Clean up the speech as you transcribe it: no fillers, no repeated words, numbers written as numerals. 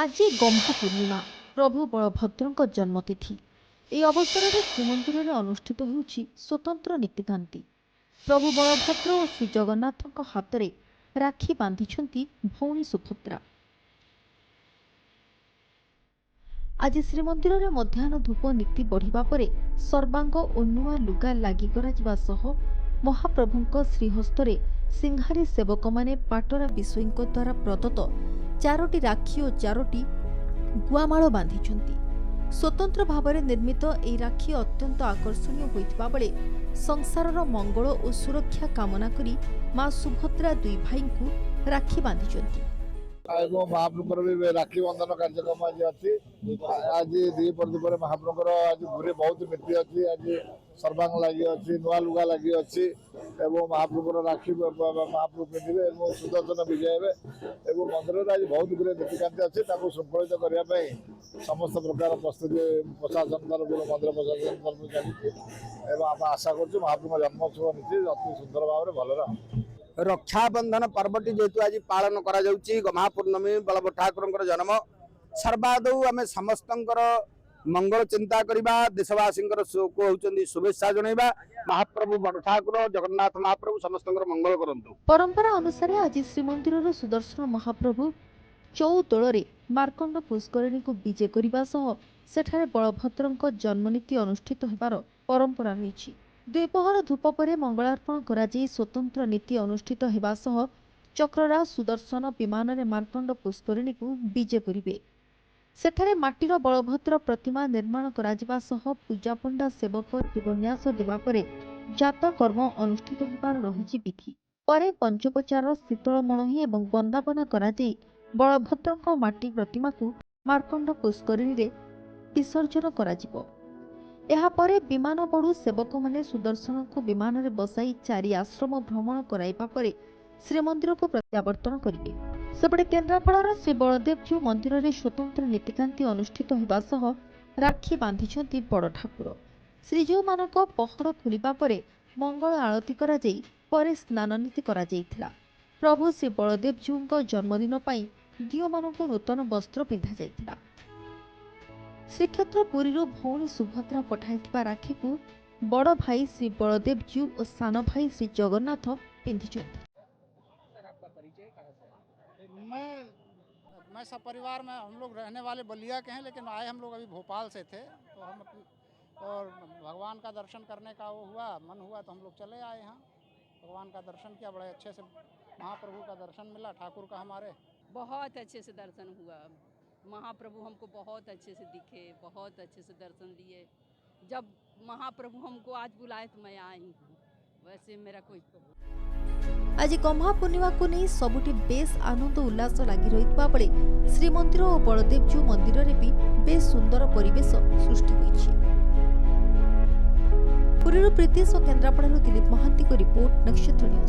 आज गम्हा पूर्णिमा प्रभु बलभद्र जन्मतिथि। এই অবসରରେ ଶ୍ରୀମନ୍ଦିରରେ ଅନୁଷ୍ଠିତ ହେଉଛି ସ୍ୱତନ୍ତ୍ର ନୀତିକାନ୍ତି। ପ୍ରଭୁ ବଳଭଦ୍ର ଓ ଶ୍ରୀଜଗନ୍ନାଥଙ୍କ ହାତରେ ରାକ୍ଷୀ ବାନ୍ଧିଛନ୍ତି ଭଉଣୀ ସୁଭଦ୍ରା। ଆଜି ଶ୍ରୀମନ୍ଦିରରେ ମଧ୍ୟାହ୍ନ ଧୂପ ନୀତି ବଢ଼ିବା ପରେ ସର୍ବାଙ୍ଗ ଓ ନୂଆ ଲୁଗା ଲାଗି କରାଯିବା ସହ ମହାପ୍ରଭୁଙ୍କ ଶ୍ରୀହସ୍ତରେ ସିଂହାରୀ ସେବକମାନେ ପାଟରା ବିଶୋଇଙ୍କ ଦ୍ୱାରା ପ୍ରଦତ୍ତ 4ଟି ରାକ୍ଷୀ ଓ 4ଟି ଗୁଆମାଳ ବାନ୍ଧିଛନ୍ତି। स्वतंत्र भाव में निर्मित यह राखी अत्यंत आकर्षणीय होता बेले संसारर मंगल और सुरक्षा कामना करी मां सुभद्रा दुई भाई को राखी बांधी। महाप्रभुर भी राखी बंधन कार्यक्रम आज अच्छी आज दीपर महाप्रभुर आज घूरे बहुत नीति अच्छी आज सर्वांग लगी अच्छी नुआ लुगा लगी अच्छी महाप्रभुर राखी महाप्रभु पिंधे सुदर्शन विजय मंदिर आज बहुत गुरे नीतिकांति अच्छी श्रृंखलित करने समस्त प्रकार प्रस्तुति प्रशासन तरफ मंदिर प्रशासन तरफ चली आशा कर महाप्रभु जन्मोत्सव नीति अति सुंदर भाव में भल रक्षाबंधन पर्वटी जेहेतु आज पालन करा गम्हापूर्णमी बलभ ठाकुर जन्म सर्वादौ आम समस्त मंगल चिंता करवा देशवासी को होती शुभेच्छा जनइबा महाप्रभु बड़ ठाकुर जगन्नाथ महाप्रभु समस्त मंगल करंतु। परंपरा अनुसार आज श्रीमंदिर सुदर्शन महाप्रभु चौदोल मार्कंड पुष्करिणी को विजे करने सेठारे बलभद्र जन्मनीति अनुष्ठित होबार परंपरा रही। द्विपहर धूप पर मंगलार्पण कराई स्वतंत्र नीति अनुष्ठित होगा सह चक्ररा सुदर्शन विमान में मार्कंड पुष्करिणी को विजे करेंगे। सेठारे माटीर बलभद्र प्रतिमा निर्माण करा सह पूजा पंडा सेवक शिवन्यास देवा परे जात कर्म अनुष्ठित होबार रही विधि। परे पंचोपचार शीतल मणही और वंदापना कराई बलभद्र माटी प्रतिमा को मार्कंड पुष्करिणी रे विसर्जन करा। यापर विमान बड़ू सेवक मैंने सुदर्शन को विमान में बसाई 4 आश्रम भ्रमण कराइबा परे श्रीमंदिर को प्रत्यावर्तन करेंगे। सेपटे केन्द्रापड़ार श्री बलदेवजू मंदिर में स्वतंत्र नीतिकांति अनुष्ठित होगा सह राखी बांधिଛନ୍ତି बड़ ठाकुर। श्रीजीव मानक पहड़ खुलिबा परे मंगल आरती करा जाई परे स्नान नीति करा जाइथिला। प्रभु श्री बलदेवजू जन्मदिन पर दियो मानक नूतन वस्त्र पिंधा जाइथिला। श्रीक्षेत्र पुरी भौणी सुभद्रा पठाई राखी को बड़ भाई श्री बलदेवजू और सान भाई श्री जगन्नाथ पिंधि। मैं सब परिवार में हम लोग रहने वाले बलिया के हैं, लेकिन आए हम लोग अभी भोपाल से थे तो हम और भगवान का दर्शन करने का वो हुआ मन हुआ तो हम लोग चले आए यहाँ। भगवान का दर्शन किया, बड़े अच्छे से महाप्रभु का दर्शन मिला, ठाकुर का हमारे बहुत अच्छे से दर्शन हुआ। महाप्रभु हमको बहुत अच्छे से दिखे, बहुत अच्छे से दर्शन दिए। जब महाप्रभु हमको आज बुलाए तो मैं आई हूँ, वैसे मेरा कोई आज गम्हा पूर्णिमा को नहीं सबुठी बेस आनंद उल्लास लगी रही बेले श्रीमंदिर और बलदेवजू मंदिर में भी बेस सुंदर परिवेश सृष्टि होइछि। पुरीरू प्रीतिश और केन्द्रापड़ा दिलीप महांती को रिपोर्ट, नक्षत्र न्यूज।